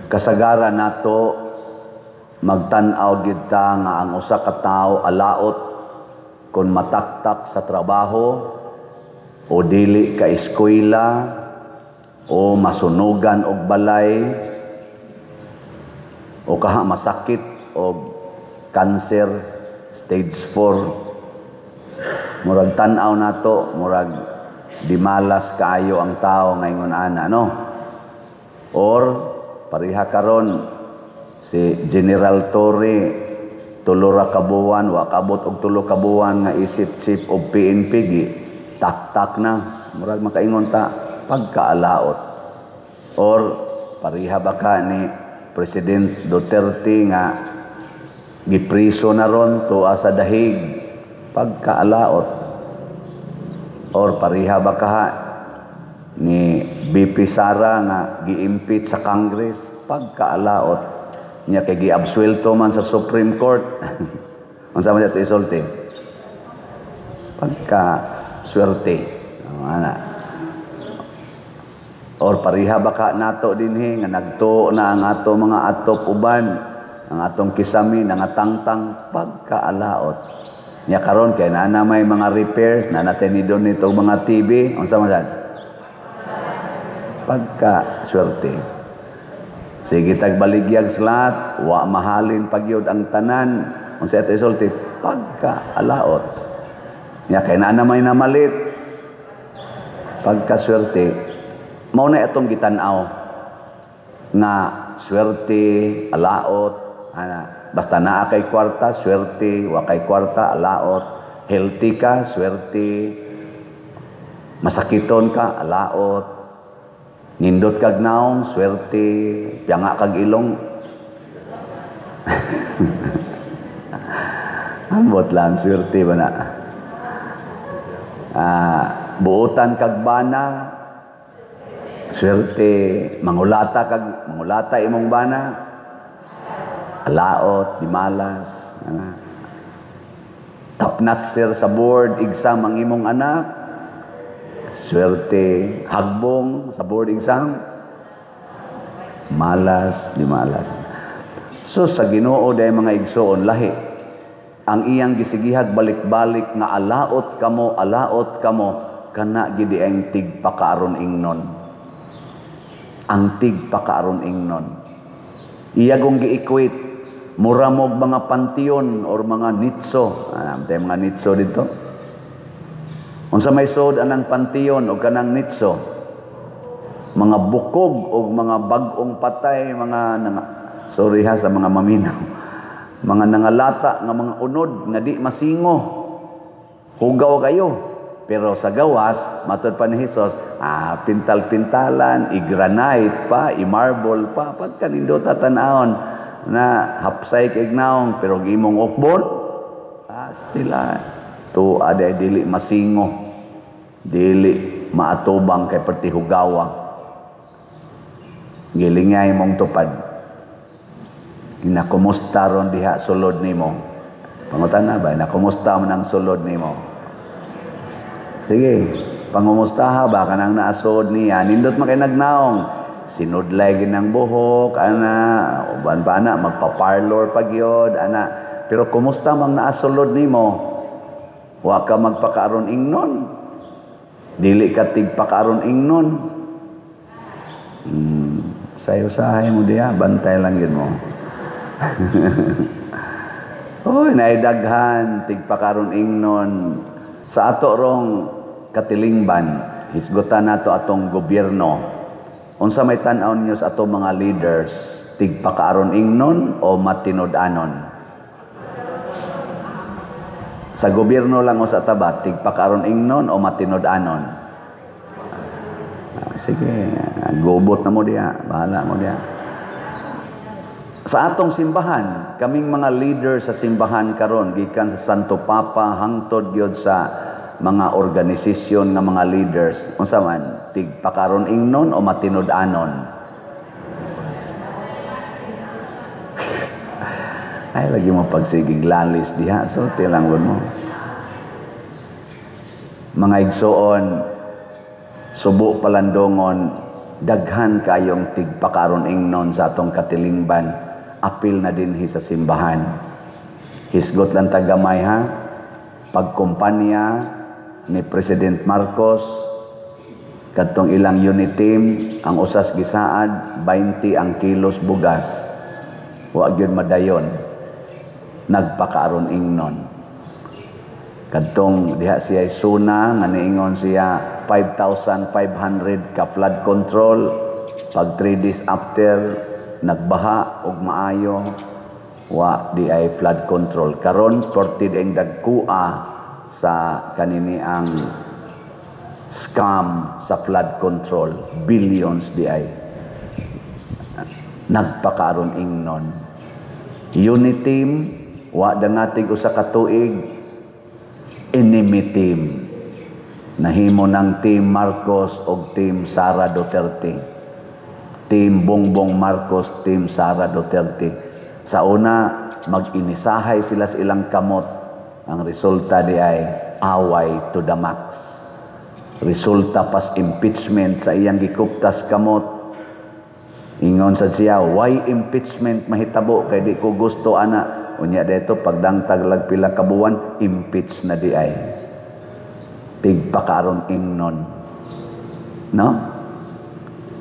Kasagaran nato magtan-aw gid ta nga ang usa ka tawo alaot kung mataktak sa trabaho o dili ka eskwela o masunugan og balay o kaha masakit og cancer stage 4. Murag tan-aw nato, murag di malas kaayo ang tao ngayon ana, no? Or pariha karon si General Torre tulo ra ka buwan wa kabot og tulo ka buwan nga isip chief of PNP gi tak na, murag makaingon ta pagkaalaot. Or pariha ba ka ni President Duterte nga gipriso na ron tuwa sa dahig, pagkaalaot. Or pariha ba ka ni BP Sara nga gi-impeach sa Congress, pagkaalaot niya kay gi-absuelto man sa Supreme Court. Unsa man ito isulti? Pagka swerte. Ana. Or pariha ba ka nato dinhi nga nagtuo na ang ato mga atop uban, ang atong kisami nga tangtang, pagkaalaot. Nya karon kay naa may mga repairs na nasenidon nito mga TV, unsa man sad? Pagka swerte. Sige tagbaligyag slat, wa mahalin pagyud ang tanan, unsa ito isulti? Pagkaalaot. Nya kay naa may namalit, pagka swerte. Mao na itong gitan-aw nga swerte, alaot, ana. Basta naa kay kwarta, swerte, wa kay kwarta, alaot. Healthy ka, swerte. Masakiton ka, alaot. Nindot kag naong, swerte. Piyanga kag ilong. Ambot lang, swerte ba na? Buutan kag bana, swerte. Mangulata imong bana, alaot, di malas. Top notcher sa board exam ang imong anak, swerte. Hagbong sa board exam, malas, di malas. So sa Ginoo day mga igsoon lahi ang iyang gisigihag balik-balik nga alaot kamo kana gid ang tigpakaaron ingnon. Ang tigpakaaron ingnon. Iya gong gi-equate mura mog mga panteon or mga nitso. Tayo mga nitso dito. Unsa may sod anang panteon o kanang nitso? Mga bukog o mga bag-ong patay, sorry ha sa mga maminaw. Mga nangalata nga mga unod nga di masingo. Hugaw kayo. Pero sa gawas, matod pa ni Jesus, pintal-pintalan, i-granite pa, i-marble pa, pagkanindo tatanahon na hapsay kay gnaong, pero gimong okbon, stila, to aday dili masingo, dili maatubang kay pertihugawa. Gilingay mong tupad. Nakumusta ron diha sulod nimo? Pangutan na ba? Nakumusta man ang sulod nimo? Sige, pangumustaha ba kanang naasod niya? Nindot man kay nagnaong. Sinudlay ginang buhok, ana, uban pa ana, magpa-parlor pagyod, ana. Pero kumusta man naasulod nimo? Wa ka magpakaaron ingnon. Dili ka tigpakaaron ingnon. Sayo-sahay mo diya, bantay lang yun mo. Oy, naidaghan, tigpakaaron ingnon. Sa ato rong katilingban, hisgutan nato atong gobyerno. Unsa may tan-aw niyo sa ato mga leaders, tigpakaaron ingnon o matinud-anon? Sa gobyerno lang o sa tabat, tigpakaaron ingnon o matinud-anon? Sige, gobot na mo diya, bahala mo diya. Sa atong simbahan, kaming mga leader sa simbahan karon gikan sa Santo Papa hangtod gyud sa mga organisasyon nga mga leaders, unsa man tigpakaron ingnon o matinud-anon? Ay lagi mo pagsigig lalis diha, so tilang mo. Mga igsoon, subo palandongon, daghan kayong tigpakaron ingnon sa atong katilingban, apil na dinhi sa simbahan. Hisgot lang tagamay ha, pagkumpanya ni President Marcos, katong ilang unit team, ang usas gisaad, 20 ang kilos bugas. Wa gyud madayon, nagpakaaron ingnon. Kadtong diha siya suna nga niingon siya 5,500 ka flood control, pag 3 days after nagbaha og maayo, wa di ay flood control. Karon 40 ding dagkua sa kanini ang scam sa flood control, billions di ay nagpakaaron ingnon. Unit team, wa dangatig usa ka tuig, enemy team. Nahimo ng Team Marcos o Team Sara Duterte. Team Bongbong Marcos, Team Sara Duterte. Sa una, mag-inisahay sila sa ilang kamot. Ang resulta di ay away to the max. Resulta pas impeachment sa iyang gikuptas kamot. Ingon sa siya, why impeachment mahitabo? Kaya di ko gusto, ana. Unya dito, pagdangtag pila kabuwan, impeach na di ay. Tigpakaron ingnon. No?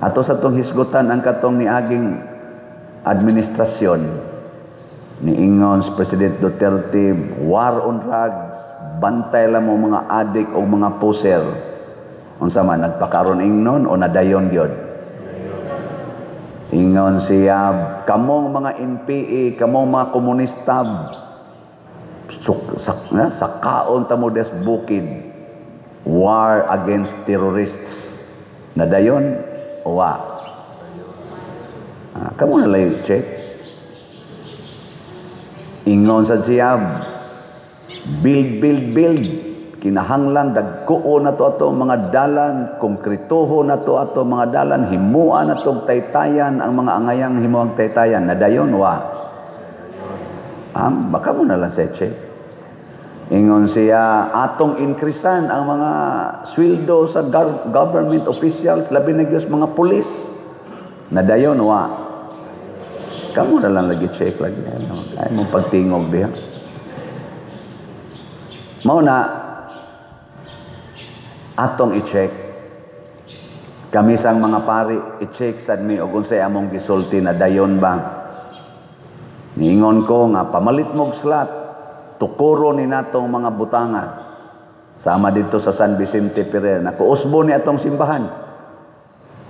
Ato sa tong hisgutan ang katong niaging administrasyon ni Ingons President Duterte, war on drugs, bantay lang mo mga adik o mga poser. Unsa man nagpakaron ingnon o nadayon gyud? Ingon siya, kamong mga NPA, kamong mga komunista, sakaon ta mo des bukid. War against terrorists. Nadayon o wa? Kamu na lang check. Ingon sa siya, build. Kinahanglan dagkuo na to ato mga dalan, konkretoho na to ato mga dalan, himuan na to taytayan, ang mga angayang himuang taytayan. Nadayon wa? Baka mo na lang sa check. Ingon siya, atong inkrisan ang mga sweldo sa government officials, labi na gyud mga pulis. Nadayon wa? Kamu na lang lagi check lagi. Ay mong pagtingog diha. Mao na atong i-check. Kami sang mga pari, i-check sad mi og unsay among gisulti na dayon ba. Niingon ko nga pamalit mog slot. Tukuro ni natong mga butangan. Sama dito sa San Vicente Ferrer. Nakuusbo ni atong simbahan.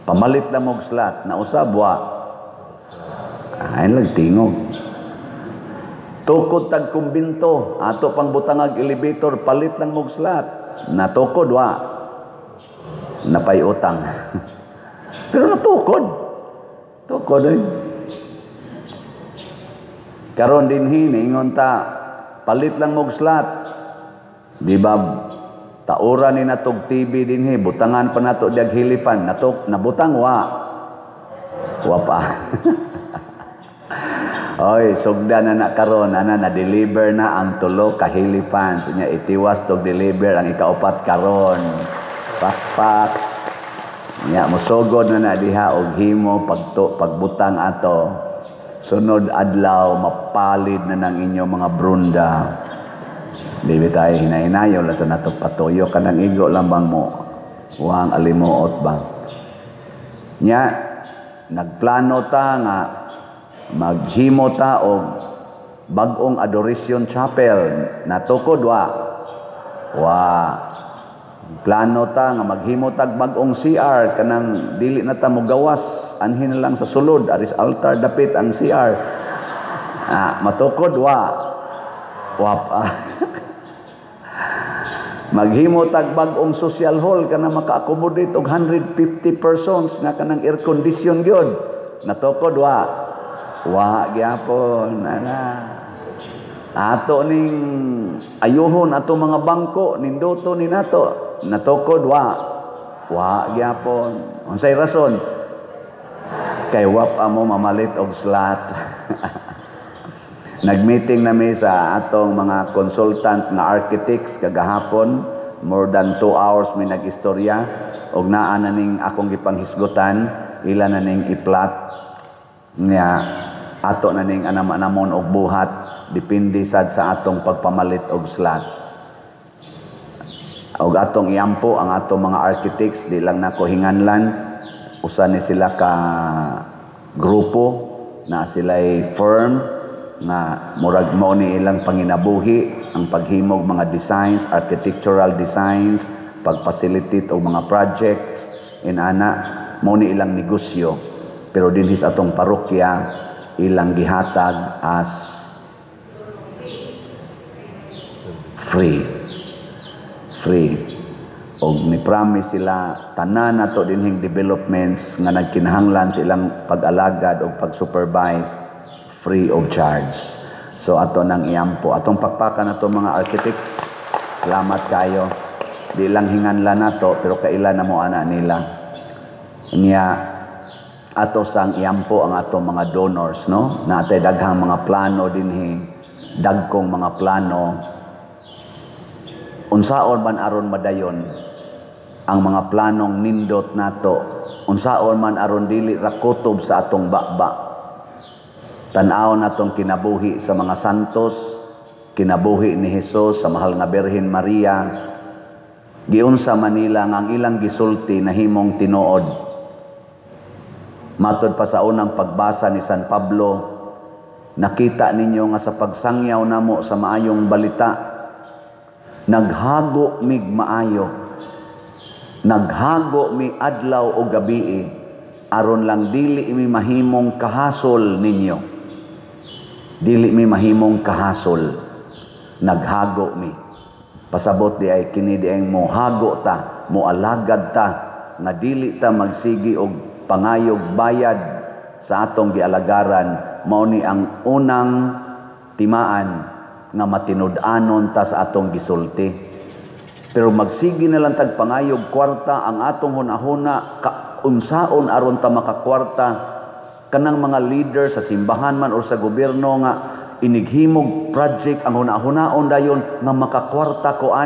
Pamalit na mog slot. Nausab wa? Ayun lang tingog. Tukod tag kumbinto. Ato pang butangag elevator. Palit lang mog slot. Natukod wa? Napay utang. Pero natukod. Tukod eh. Karon din hiningon ta. Palit lang mog slot. Di ba taura ni natog TV dinhi, butangan pa nato diag hilifan, nabutang wa. Wa pa. Oy, sugdan na karon na deliver na ang tulo ka hilifan. Nya itiwas tog deliver ang ikaupat karon. Pak. Nya mosugod na diha og himo pagbutang ato. Sunod adlaw, mapalid na ng inyong mga brunda. Di tayo hinahinayo la sa nato patuyo kanang igo lambang mo. Huwag alimuot bang. Nya, nagplano ta nga maghimo ta og bagong adoration chapel. Natukod wa? Wa. Plano ta nga maghimo tag bagong CR kanang dili na ta mogawas anhin lang sa sulod aris altar dapit ang CR. Matukod wa? Wa pa. Maghimo tag bagong social hall kanang maka-accommodate og 150 persons na kanang air condition gyud. Natukod wa? Wa gyapon ana. Ato ning ayuhon ato mga bangko ninduto ni nato. Natukod wa? Wa gyapon. Unsay rason? Kay wap amo mamalit og slot. Nagmeeting na mi sa atong mga consultant nga architects kagahapon, more than 2 hours mi nagistorya og naa na ning akong gipanghisgutan ila na ning iplat nga ato na ning anam-anamon og buhat depende sad sa atong pagpamalit og slot. Og atong iampo ang atong mga architects di lang nako hinganlan, usa ni sila ka grupo na sila'y firm nga murag mao ni ilang panginabuhi ang paghimog mga designs, architectural designs, pagfacilitate og mga projects inana mao ni ilang negosyo. Pero dinhi sa atong parokya ilang gihatag as free. Og ni promise sila tanan nato dinhing developments nga nagkinahanglan sa ilang pag-alagad o pag-supervise free of charge. So ato nang iampo atong pakpakan nato mga architects. Salamat kayo. Di lang hinganlan nato pero kaila na mo ana nila. Niya ato sang iampo ang atong mga donors, no? Natay daghang mga plano dinhi, dagkong mga plano. Unsaon man aron madayon ang mga planong nindot nato, unsaon man aron dili ra kutob sa atong bakba. Tan-aw natong kinabuhi sa mga santos, kinabuhi ni Hesus sa mahal nga Birhen Maria. Giunsa Manila nga ang ilang gisulti na himong tinuod. Matod pa sa unang pagbasa ni San Pablo, nakita ninyo nga sa pagsangyaw namo sa maayong balita, naghago mig maayo. Naghago mi adlaw o gabi aron lang dili mi mahimong kahasol ninyo. Dili mi mahimong kahasol. Naghago mi. Pasabot di ay kini di ay mohago ta, moalagad ta, nga dili ta magsigi og pangayog bayad sa atong gialagaran. Mao ni ang unang timaan nga matinud-anon ta sa atong gisulti. Pero magsigi na lang tag pangayog kwarta ang atong hunahuna kaunsaon aron ta makakwarta. Kanang mga leader sa simbahan man o sa gobyerno nga inighimog project ang hunahunaon dayon nga makakwarta ko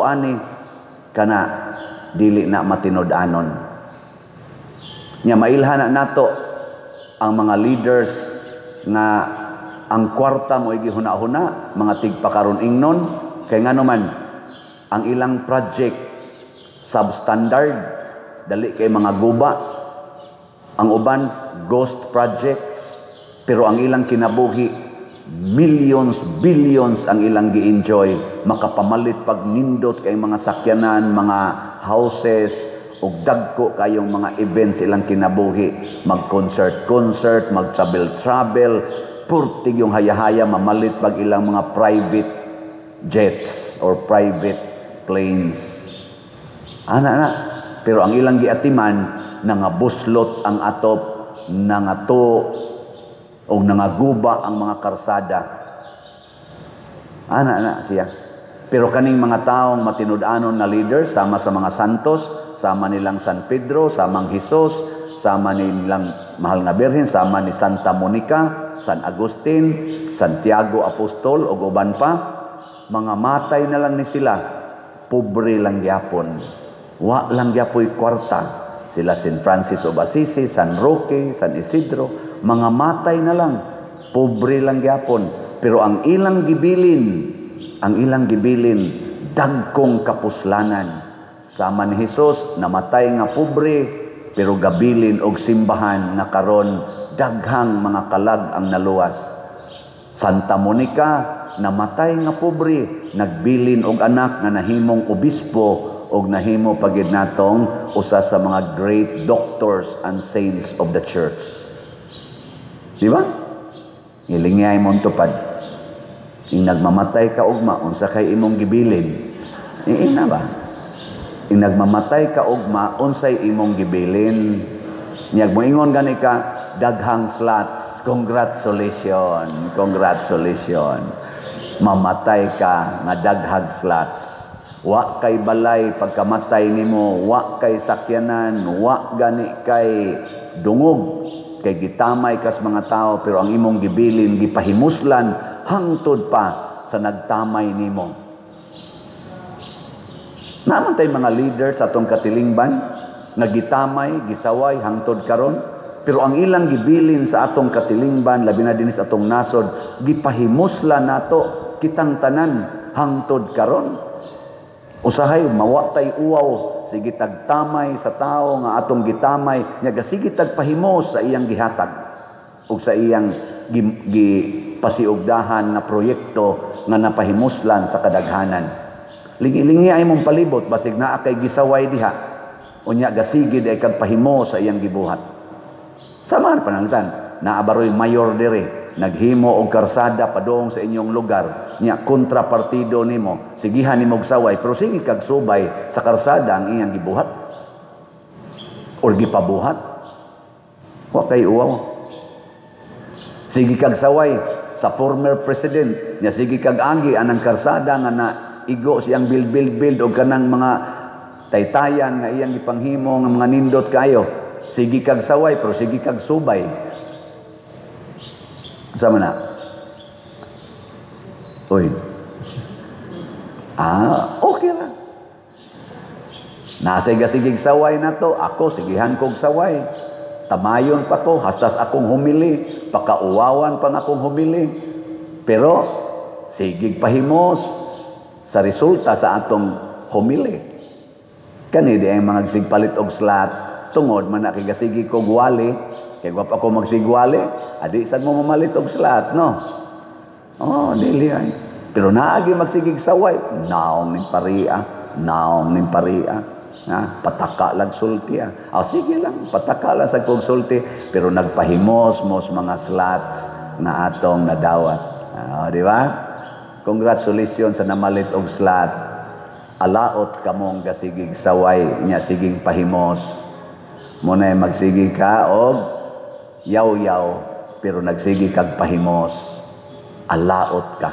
ani, kana dili na matinud-anon. Nya mailhan na nato ang mga leaders nga ang kwarta mo igihuna-huna mga tigpakaron ingnon. Kaya nga naman, ang ilang project, substandard, dali kay mga guba. Ang uban, ghost projects. Pero ang ilang kinabuhi, millions, billions ang ilang gi-enjoy. Makapamalit pag nindot kay mga sakyanan, mga houses, o dagko kayong mga events ilang kinabuhi. Mag-concert, mag-travel, purtig yung haya-haya, mamalit pag ilang mga private jets or private planes. Pero ang ilang giatiman nangabuslot ang atop, nangato o nangaguba ang mga karsada. Siya. Pero kaning mga taong matinud-anon na leaders sama sa mga santos, sama nilang San Pedro, samang Hesus, sama nilang mahal nga Birhen, sama ni Santa Monica, San Agustin, Santiago Apostol o uban pa, mga matay na lang ni sila, pobre lang gyapon. Wa lang gyapoy kwarta. Sila San Francis of Assisi, San Roque, San Isidro, mga matay na lang, pobre lang gyapon. Pero ang ilang gibilin, dagkong kapuslanan. Sama ni Hesus, namatay nga pobre, pero gabilin og simbahan nga karon daghang mga kalag ang naluwas. Santa Monica, namatay nga pobre, nagbilin og anak nga nahimong obispo og nahimo pagid natong usa sa mga great doctors and saints of the church. Di ba? Ilingay mo tupad. Ing nagmamatay ka ugma, unsa kay imong gibilin? Ina ba? Ing nagmamatay ka ugma, unsay imong gibilin? Nyag mo ingon gani ka, daghang slots. Congratulations. Mamatay ka nga daghag slots. Wa kay balay pagkamatay nimo, wa kay sakyanan, wa gani kay dungog, kay gitamay kas mga tao, pero ang imong gibilin gipahimuslan hangtod pa sa nagtamay nimo. Naman tay mga leaders atong katilingban nagitamay, gisaway hangtod karon. Pero ang ilang gibilin sa atong katilingban, labi na din sa atong nasod, gipahimusla nato kitang tanan hangtod karon. Usahay mawatay uwaw, sige tagtamay sa tao nga atong gitamay, nya sige tagpahimos sa iyang gihatag ug sa iyang pasiugdahan na proyekto nga napahimuslan sa kadaghanan. Lingi-lingi ay mong palibot basig naa kay gisaway diha. Unya gasigid ay kagpahimo sa iyang gibuhat. Samahan pananglitan, naabaroy mayor dire, naghimo og karsada padong sa inyong lugar, nya kontrapartido nimo, sigihan nimo og saway, pero sige kag subay sa karsada ang iyang gibuhat or gipabuhat. Wa kay uwaw. Sige kag saway sa former president, nya sige kag anggi anang karsada nga na igo siyang build o kanang mga taytayan nga iyang ipanghimo nga mga nindot kayo. Sige kag saway, pero sige kag subay. Sama na. Uy. Okay lang. Nasa sigig saway na to, ako sigihan kog saway. Tamayon pa ko, hastas akong humili, pakauwawan pa akong humili. Pero, sigig pahimos sa resulta sa atong humili. Kani di ang mga sigpalit og slot, tungod man na kigasigi kog wali, kaya wap ako magsigwali, adi sad mo mamalit og slot, no? Dili ay. Pero naagi magsigig saway, naong ning paria. Pataka lang sulti. Sige lang, pataka lang sa kog sulti, pero nagpahimos mga slots na atong nadawat. Di ba? Congratulations sa namalit og slot. Alaot kamong gasigig saway, nya sigig pahimos. Muna magsigig ka og yaw-yaw, pero nagsigig kag pahimos. Alaot ka.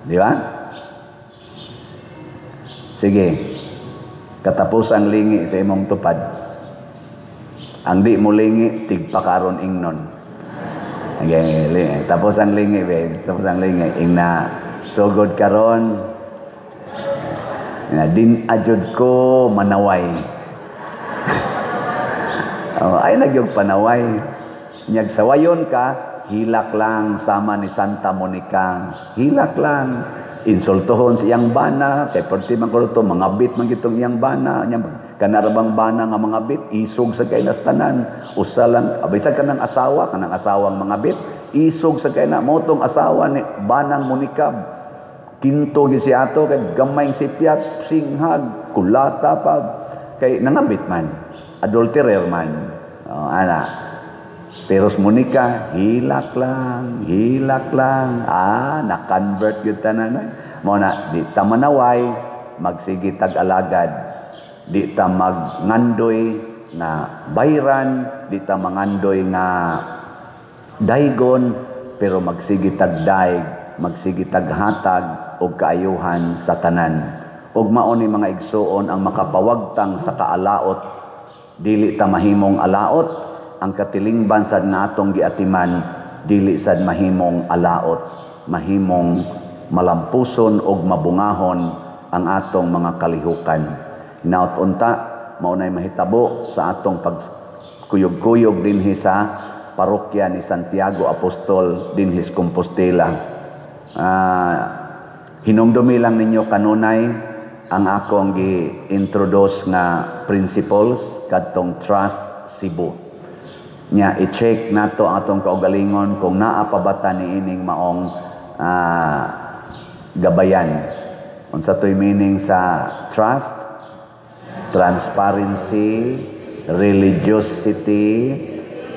Di ba? Sige. Katapos ang lingi sa imong tupad. Ang di mo lingi, tigpakaron ingnon. Okay, tapos ang lingi, babe. Tapos ang lingi. Ingna, sugod karon. Din adjud ko manaway. Ay nagyog panaway. Nyag sawayon ka, hilak lang sama ni Santa Monica. Hilak lang. Insultohon sa iyang bana, kay perti man ko ito, mga bit man gitong iyang bana, kanarabang bana nga mga bit, isog sa kay nastanan, usa lang, abisag ka ng asawa, kanang asawang mga bit, isog sa kay na, motong asawa ni banang munikab, kinto si ato, kay gamay sipyat, singhag, kulata pa, kay nangabit man, adulterer man, pero Monica, hilak lang, na-convert yun tanan. Muna, di ta manaway, magsigi tag-alagad. Di ta magngandoy na bayran, di ta mangandoy nga daygon, pero magsigi tagdaig, magsigi taghatag, o kaayuhan sa tanan. Og maon ni mga igsuon ang makapawagtang sa kaalaot, dili ta mahimong alaot, ang katilingban sad natong giatiman dili sad mahimong alaot, mahimong malampuson og mabungahon ang atong mga kalihukan. Hinaut unta maunay mahitabo sa atong pagkuyog-kuyog dinhi sa parokya ni Santiago Apostol dinhi sa Compostela. Hinumdumi lang ninyo kanunay ang akong gi-introduce nga principles kadtong Trust Cebu. Nya i-check nato ang atong kaugalingon kung naa pa ba ta niining maong gabayan. Unsa toy meaning sa trust, transparency, religiosity,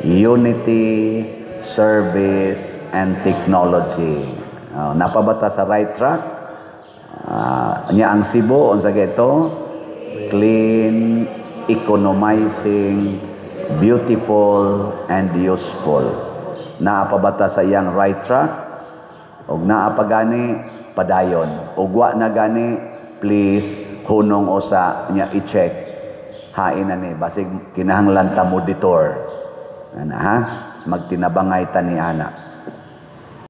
unity, service, and technology. Napabata sa right track? Nya ang Cebu, unsa gito? Clean, economizing, beautiful, and useful. Naapabata sa iyang right track, og naapagani padayon. Og wa na gani, please, hunong usa niya i-check. Hain na ni, basig kinahanglan ta mo detour. Magtinabangay ta ni ana.